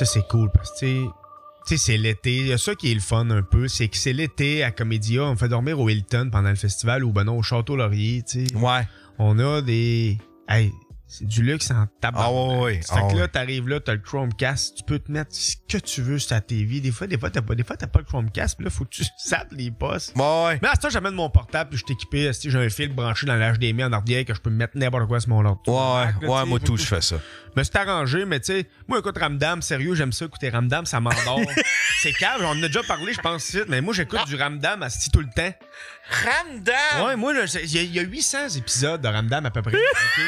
Ça, c'est cool parce que, tu sais, c'est l'été. Il y a ça qui est le fun un peu. C'est que c'est l'été à Comédia. On fait dormir au Hilton pendant le festival ou ben non, au Château Laurier, tu sais. Ouais. On a des... Hey, c'est du luxe en tabac. Ah ouais. Fait que là, t'arrives là, t'as le Chromecast, tu peux te mettre ce que tu veux sur ta TV. Des fois, t'as pas le Chromecast, puis là, faut que tu sapes les postes. Ouais. Mais à ce temps, j'amène mon portable, puis je suis équipé. J'ai un fil branché dans l'HDMI en arrière que je peux mettre n'importe quoi sur mon ordi. Ouais, moi tout, je fais ça. Mais c'est arrangé, mais tu sais, moi, écoute Ramdam, sérieux, j'aime ça, écouter Ramdam, ça m'endort. C'est calme, on en a déjà parlé, je pense, mais moi, j'écoute du Ramdam asti tout le temps. Ramdam! Ouais, moi, il y a 800 épisodes de Ramdam à peu près. OK?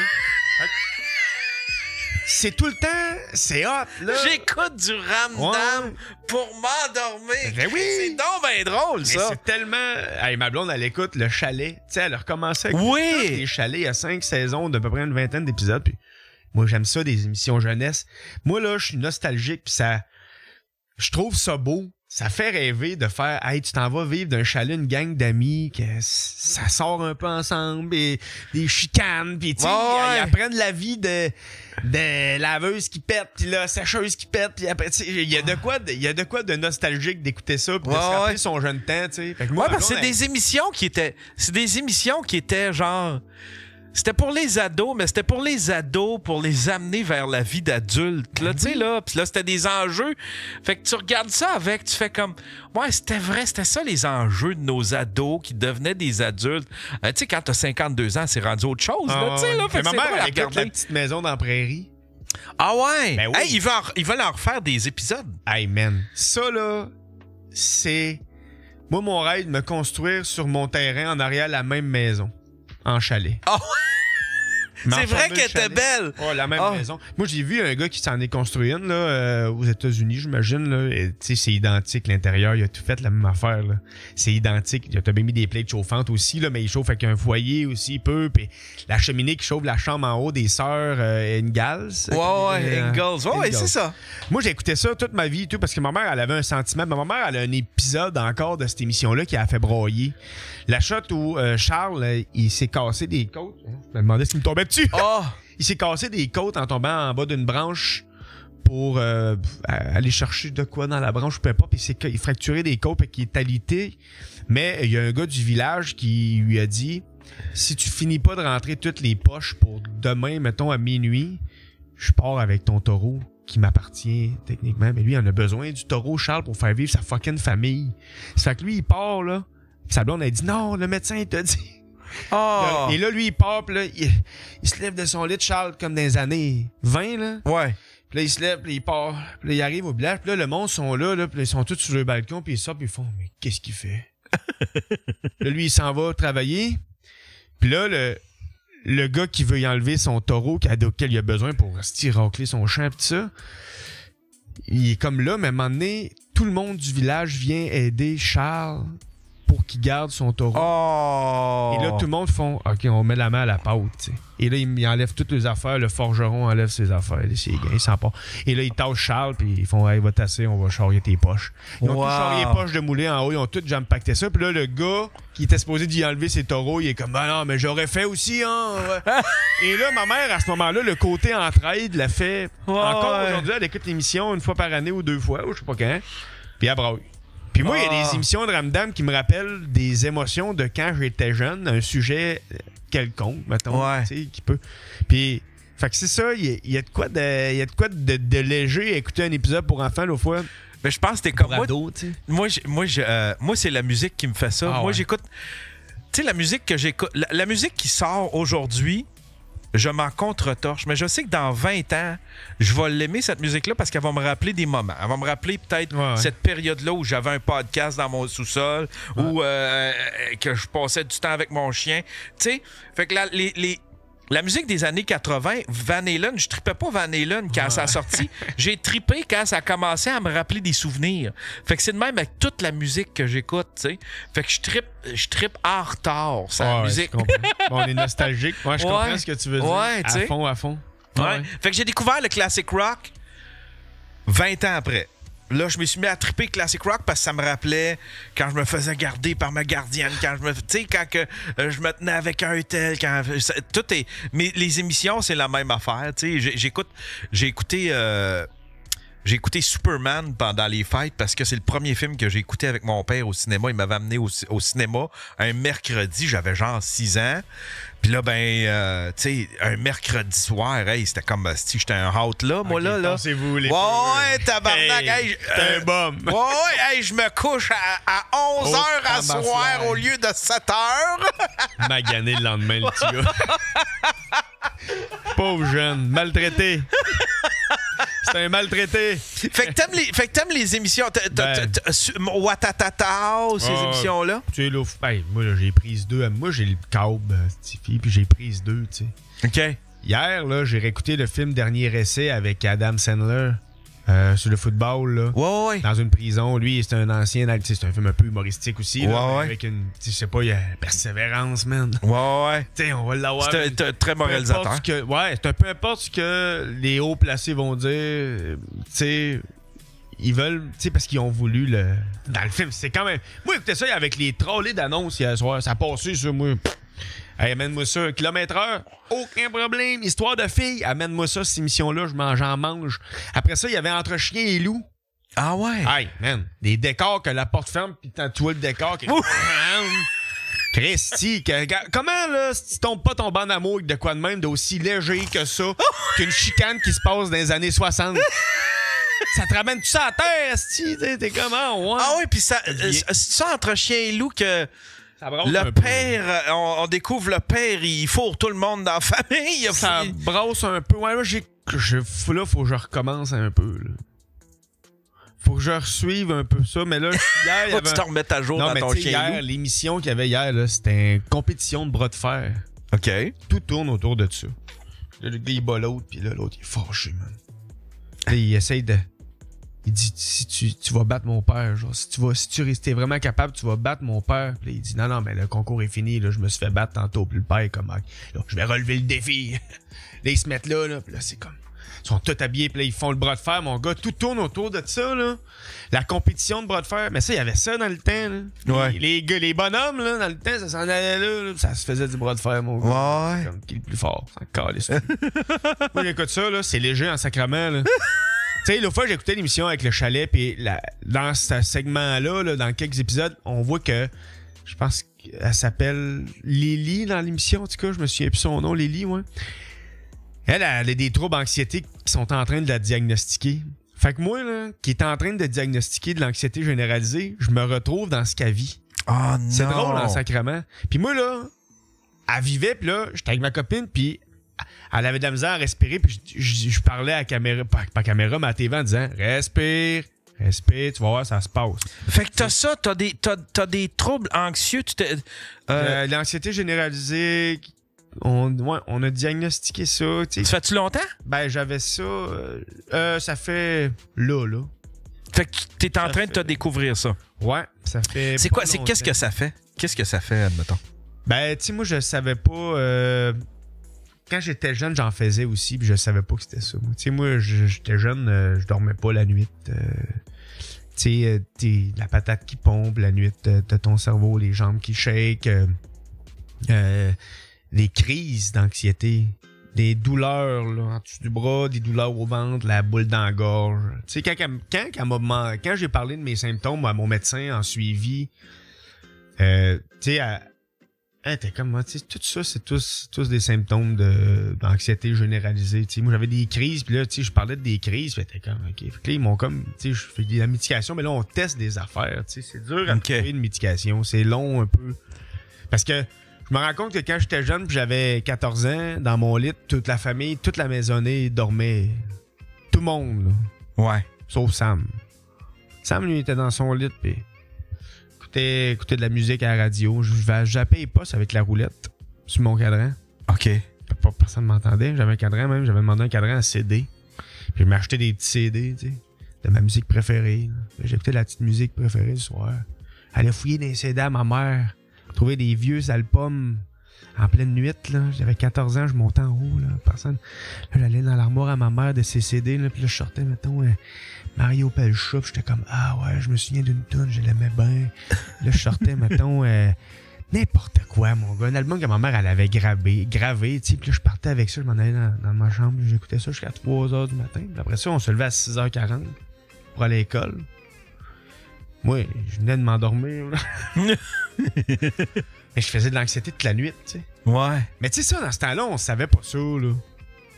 C'est tout le temps, c'est hot, là. J'écoute du Ramdam pour m'endormir. Ben oui. C'est donc bien drôle, Mais ça. c'est tellement... Hey, ma blonde, elle écoute le chalet. Tu sais, elle a recommencé avec Oui. les chalets. Il y a 5 saisons d'à peu près une vingtaine d'épisodes. Puis moi, j'aime ça, des émissions jeunesse. Moi, là, je suis nostalgique. Puis ça... Je trouve ça beau. Ça fait rêver de faire, hey, tu t'en vas vivre d'un chalet, une gang d'amis, que ça sort un peu ensemble, et des chicanes, puis tu sais, ils apprennent la vie de laveuse qui pète, puis la sécheuse qui pète, puis après, tu sais, il y a de quoi de nostalgique d'écouter ça, puis de se rappeler son jeune temps, tu sais. Ouais, parce que c'est des émissions qui étaient genre... C'était pour les ados, mais c'était pour les ados, pour les amener vers la vie d'adulte. Là, tu sais, là. Puis là, c'était des enjeux. Fait que tu regardes ça avec, tu fais comme... Ouais, c'était vrai, c'était ça les enjeux de nos ados qui devenaient des adultes. Tu sais, quand t'as 52 ans, c'est rendu autre chose, là, tu sais, là. Fait que ma mère, elle écoute regarder. La petite maison dans la prairie. Ah ouais? Ben oui. Hey, ils veulent en refaire des épisodes. Hey, man. Ça, là, c'est... Moi, mon rêve de me construire sur mon terrain en arrière la même maison. En chalet. Oh. C'est vrai qu'elle était belle. Ouais, la même maison. Moi, j'ai vu un gars qui s'en est construit une là, aux États-Unis, j'imagine. Là. Tu sais, c'est identique. L'intérieur, il a tout fait la même affaire. Là. C'est identique. Il a bien mis des plates chauffantes aussi, là, mais il chauffe avec un foyer aussi, peu. Puis la cheminée qui chauffe la chambre en haut des sœurs Ingalls. Ingalls. Ouais, c'est ça. Moi, j'ai écouté ça toute ma vie, tout, parce que ma mère, elle avait un sentiment. Ma mère, elle a un épisode encore de cette émission-là qui a fait broyer. La shot où Charles, il s'est cassé des côtes. Je me demandais s'il me tombait dessus. Oh. Il s'est cassé des côtes en tombant en bas d'une branche pour aller chercher de quoi dans la branche, peu importe. Puis il s'est fracturé des côtes et qui est alité. Mais il y a un gars du village qui lui a dit, si tu finis pas de rentrer toutes les poches pour demain, mettons à minuit, je pars avec ton taureau qui m'appartient techniquement. Mais lui, il en a besoin du taureau, Charles, pour faire vivre sa fucking famille. Ça fait que lui, il part, là. Sa blonde a dit non, le médecin il t'a dit. Oh. Et là, lui, il part, puis là, il se lève de son lit de Charles comme dans les années 20, là. Ouais. Puis là, il se lève, puis il part. Puis là, il arrive au village, puis là, le monde sont là, puis là, ils sont tous sur le balcon, puis ils sortent, puis ils font, mais qu'est-ce qu'il fait? Là, lui, il s'en va travailler. Puis là, le gars qui veut y enlever son taureau auquel il a besoin pour racler son champ, pis tout ça, il est comme là, mais à un moment donné, tout le monde du village vient aider Charles pour qu'il garde son taureau. Oh. Et là, tout le monde font OK, on met la main à la pâte, tu sais. Et là, il enlève toutes les affaires. Le forgeron enlève ses affaires. Il s'en part. Et là, ils tassent Charles, puis ils font hey, va tasser, on va charrier tes poches. Ils ont tous charrié les poches de moulin en haut. Ils ont tous jam-pacté ça. Puis là, le gars qui était supposé d'y enlever ses taureaux, il est comme ben non, mais j'aurais fait aussi, hein. Et là, ma mère, à ce moment-là, le côté entraide l'a fait. Encore aujourd'hui, elle écoute l'émission une fois par année ou 2 fois, ou je sais pas quand. Puis elle braille. Puis moi, il y a des émissions de Ramdam qui me rappellent des émotions de quand j'étais jeune, un sujet quelconque, mettons, tu sais, qui peut. Puis, fait que c'est ça, il y a de quoi de léger à écouter un épisode pour enfants l'autre fois. Mais je pense que t'es comme ado, moi, c'est la musique qui me fait ça. Moi, j'écoute. Tu sais, la musique que j'écoute, la musique qui sort aujourd'hui. Je m'en contre-torche, mais je sais que dans 20 ans, je vais l'aimer, cette musique-là, parce qu'elle va me rappeler des moments. Elle va me rappeler peut-être cette période-là où j'avais un podcast dans mon sous-sol, où que je passais du temps avec mon chien. Tu sais, fait que la musique des années 80, Van Halen, je tripais pas Van Halen quand ça a sorti. J'ai trippé quand ça a commencé à me rappeler des souvenirs. Fait que c'est de même avec toute la musique que j'écoute, tu sais. Fait que je trippe en retard, la musique. Bon, on est nostalgique. Ouais, je comprends ce que tu veux dire. À fond. Ouais. Fait que j'ai découvert le classic rock 20 ans après. Là, je me suis mis à triper classic rock parce que ça me rappelait quand je me faisais garder par ma gardienne, quand je me, tu sais, quand que je me tenais avec un tel, tout est. Mais les émissions, c'est la même affaire. Tu sais, j'ai écouté j'ai écouté Superman pendant les fêtes parce que c'est le premier film que j'ai écouté avec mon père au cinéma. Il m'avait amené au cinéma un mercredi, j'avais genre 6 ans. Puis là, tu sais, un mercredi soir, hey, c'était comme si j'étais un hot là, moi là. Pensez-vous, les ouais, tabarnak, hey, t'es un bum. Ouais, hey, je me couche à 11h à soir au lieu de 7h. Magané le lendemain, le petit gars. Pauvre jeune, maltraité. C'est un maltraité. Fait que t'aimes les émissions. Watatata, ces émissions-là? Tu sais, là, moi, là, j'ai prise 2. Moi, j'ai le câble, Tiffy, puis j'ai prise 2, tu sais. OK. Hier, là, j'ai réécouté le film Dernier essai avec Adam Sandler. Sur le football, là. Ouais. Dans une prison. Lui, c'est un ancien. C'est un film un peu humoristique aussi. Là, avec une. Je sais pas, il y a persévérance, man. Ouais. Tu sais, on va l'avoir. C'est un très moralisateur. C'est un peu importe ce que les hauts placés vont dire. Tu sais, ils veulent. Tu sais, parce qu'ils ont voulu le. Dans le film, c'est quand même. Moi, écoutez ça avec les trollés d'annonces hier soir. Ça a passé, ça, moi. Hey, amène-moi ça, 1 km/h, aucun problème. Histoire de filles, amène-moi ça, cette émission-là, j'en mange. Après ça, il y avait Entre chien et loup. Ah ouais? Hey, man, des décors que la porte ferme, pis tu vois le décor. Christy, comment, là, si tu tombes pas tombé en amour avec de quoi de même, d'aussi léger que ça, qu'une chicane qui se passe dans les années 60? Ça te ramène tout ça à terre, Esti, t'es comment? Ouais. Ah ouais, pis ça, c'est ça Entre chien et loup que... Le père, on découvre le père, il fourre tout le monde dans la famille. Ça brasse un peu. Ouais, là, là, faut que je recommence un peu. Là. Faut que je resuive un peu ça. Mais là, hier, il y avait... tu te remettes à jour dans ton chien hier, l'émission qu'il y avait hier, là, c'était une compétition de bras de fer. OK. Tout tourne autour de ça. Là, le gars, il bat l'autre, puis là, l'autre, il est fâché, man. Là, il essaye de... Il dit, si tu vas battre mon père, genre, si tu restais vraiment capable, tu vas battre mon père. Puis là, il dit, non, mais le concours est fini, là, je me suis fait battre tantôt. Puis le père, comme, là, je vais relever le défi. Là, ils se mettent là, puis là, c'est comme, ils sont tous habillés, puis là, ils font le bras de fer, mon gars, tout tourne autour de ça, là. La compétition de bras de fer, mais ça, il y avait ça dans le temps, là. Ouais. Les gars, les bonhommes, là, dans le temps, ça s'en allait là, ça se faisait du bras de fer, mon gars. Ouais. Comme, qui est le plus fort, c'est encore les Moi, j'écoute ça, là, c'est léger en sacrament, là. Tu sais, l'autre fois, j'écoutais l'émission avec le chalet, puis dans ce segment-là, là, dans quelques épisodes, on voit que, je pense qu'elle s'appelle Lily dans l'émission, en tout cas, je me souviens plus son nom, Lily, ouais. Elle a des troubles d'anxiété qui sont en train de la diagnostiquer. Fait que moi, là, qui est en train de diagnostiquer de l'anxiété généralisée, je me retrouve dans ce qu'elle vit. Oh non! C'est drôle, en sacrement. Puis moi, là, elle vivait, puis là, j'étais avec ma copine, puis elle avait de la misère à respirer, puis je parlais à la caméra, pas caméra, mais à la TV en disant « Respire, tu vas voir, ça se passe. » Fait que t'as des troubles anxieux, l'anxiété généralisée, on a diagnostiqué ça. Ça fait-tu longtemps? Ben, j'avais ça, ça fait là. Fait que t'es en train de te découvrir ça. Ouais, ça fait... C'est quoi, qu'est-ce que ça fait? Qu'est-ce que ça fait, admettons? Ben, tu sais, moi, je savais pas... Quand j'étais jeune, j'en faisais aussi, puis je savais pas que c'était ça. Tu sais, moi, j'étais jeune, je dormais pas la nuit. Tu sais, la patate qui pompe la nuit, t'as ton cerveau, les jambes qui shake, des crises d'anxiété, des douleurs là, en dessous du bras, des douleurs au ventre, la boule dans la gorge. Tu sais, quand j'ai parlé de mes symptômes à mon médecin en suivi, tu sais, t'es comme moi, tu sais, tout ça, c'est tous des symptômes d'anxiété généralisée. Tu sais, moi, j'avais des crises, puis là, tu sais, je parlais de des crises, puis t'es comme, OK. Fait que là, ils m'ont comme, tu sais, je fais de la médication, mais là, on teste des affaires, tu sais. C'est dur à trouver une médication. C'est long un peu. Parce que je me rends compte que quand j'étais jeune, puis j'avais 14 ans, dans mon lit, toute la famille, toute la maisonnée dormait. Tout le monde, là. Ouais. Sauf Sam. Sam, lui, était dans son lit, puis écouter de la musique à la radio. J'appelle pas avec la roulette sur mon cadran. OK. Pas personne ne m'entendait. J'avais un cadran même. J'avais demandé un cadran à CD. Puis je m'achetais des petits CD, tu sais, de ma musique préférée. J'écoutais la petite musique préférée le soir. Aller fouiller dans les CD à ma mère. Trouver des vieux albums en pleine nuit, là. J'avais 14 ans, je montais en haut, là. Personne. Là, j'allais dans l'armoire à ma mère de ses CD, là. Puis là, je sortais, mettons, Mario Pelcha, j'étais comme, ah ouais, je me souviens d'une toune, je l'aimais bien. Là, je sortais, mettons, N'importe quoi, mon gars. Un album que ma mère, elle avait gravé, tu sais. Puis là, je partais avec ça, je m'en allais dans ma chambre, j'écoutais ça jusqu'à 3h du matin. Puis après ça, on se levait à 6h40 pour aller à l'école. Moi, je venais de m'endormir. Mais je faisais de l'anxiété toute la nuit, tu sais. Ouais. Mais tu sais, ça, dans ce temps-là, on savait pas ça, là.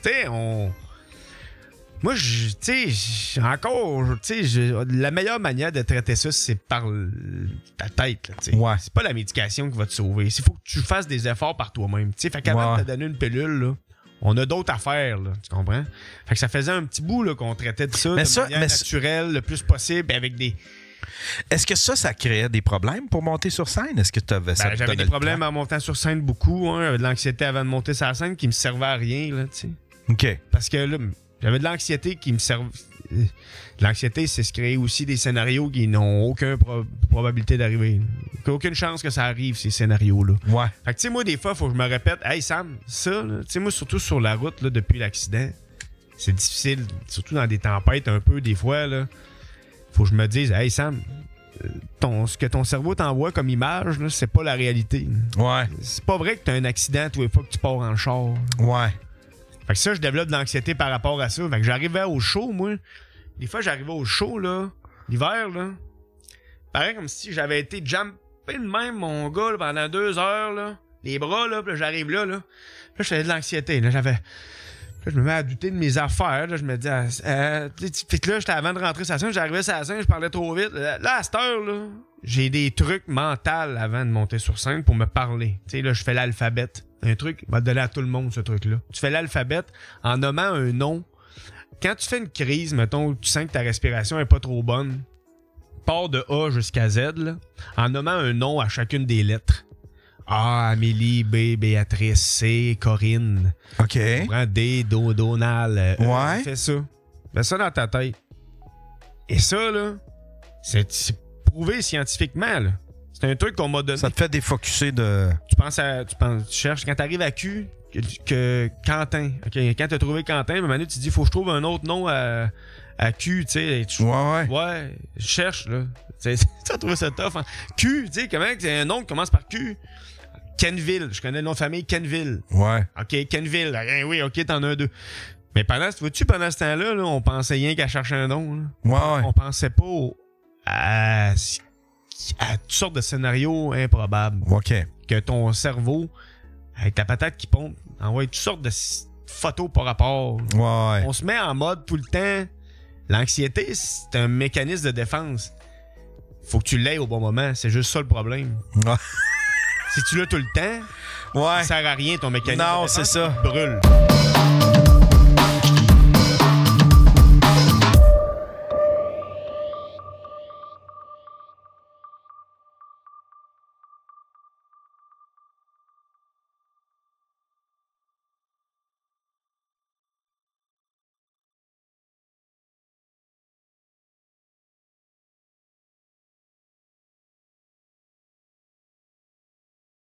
Tu sais, Moi, tu sais, encore, tu sais, la meilleure manière de traiter ça, c'est par ta tête, là, tu sais. Ouais. C'est pas la médication qui va te sauver. Il faut que tu fasses des efforts par toi-même, tu sais. Fait qu'avant de te donner une pilule, là, on a d'autres affaires, là, tu comprends? Fait que ça faisait un petit bout, là, qu'on traitait de ça manière naturelle, le plus possible, avec des... Est-ce que ça créait des problèmes pour monter sur scène? Est-ce que tu avais ça? J'avais des problèmes en montant sur scène beaucoup, hein. J'avais de l'anxiété avant de monter sur la scène qui me servait à rien, là, tu sais. OK. Parce que là, j'avais de l'anxiété qui me servait. L'anxiété, c'est se créer aussi des scénarios qui n'ont aucune probabilité d'arriver. Il n'y a aucune chance que ça arrive, ces scénarios-là. Ouais. Fait que, tu sais, moi, des fois, il faut que je me répète, hey Sam, ça, tu sais, moi, surtout sur la route, là, depuis l'accident, c'est difficile, surtout dans des tempêtes un peu, des fois, là. Faut que je me dise, hey Sam, ce que ton cerveau t'envoie comme image, là, c'est pas la réalité. Ouais. C'est pas vrai que t'as un accident tous les fois que tu pars en char. Ouais. Fait que ça, je développe de l'anxiété par rapport à ça. Fait que j'arrivais au show, moi. Des fois, j'arrivais au show, là, l'hiver, là. Pareil comme si j'avais été jumpé de même, mon gars, là, pendant 2 heures, là. Les bras, là, puis là, j'arrive là. Là, je faisais de l'anxiété, là. Là, je me mets à douter de mes affaires. Là, je me dis, fait que là, j'étais avant de rentrer sur la scène, j'arrivais sur la scène, je parlais trop vite. Là, à cette heure, là, j'ai des trucs mentaux avant de monter sur scène pour me parler. Tu sais, là, je fais l'alphabet. Un truc, va te donner à tout le monde, ce truc-là. Tu fais l'alphabet en nommant un nom. Quand tu fais une crise, mettons, tu sens que ta respiration est pas trop bonne, pars de A jusqu'à Z, là, en nommant un nom à chacune des lettres. A, Amélie, B, Béatrice, C, Corinne. OK. Tu prends D, Donald. Ouais. Fais ça. Mets ça dans ta tête. Et ça, là, c'est prouvé scientifiquement, là. C'est un truc qu'on m'a donné. Ça te fait défocuser de... Tu cherches, quand t'arrives à Q, que Quentin. Okay, quand t'as trouvé Quentin, maintenant tu te dis, faut que je trouve un autre nom à Q, tu sais. Ouais, je cherche, là. Tu as trouvé ça tough, hein? Q, tu sais, comment c'est un nom qui commence par Q? Kenville, je connais le nom de famille, Kenville. Ouais. OK, Kenville. Oui, OK, t'en as un, deux. Mais pendant ce temps-là, là, on pensait rien qu'à chercher un nom. Là. Ouais. On pensait pas à toutes sortes de scénarios improbables. OK. Que ton cerveau, avec ta patate qui pompe, envoie toutes sortes de photos par rapport. Ouais. On se met en mode tout le temps. L'anxiété, c'est un mécanisme de défense. Faut que tu l'aies au bon moment. C'est juste ça le problème. Ouais. Si tu l'as tout le temps, ça sert à rien ton mécanisme de défense. Non, c'est ça. Brûle.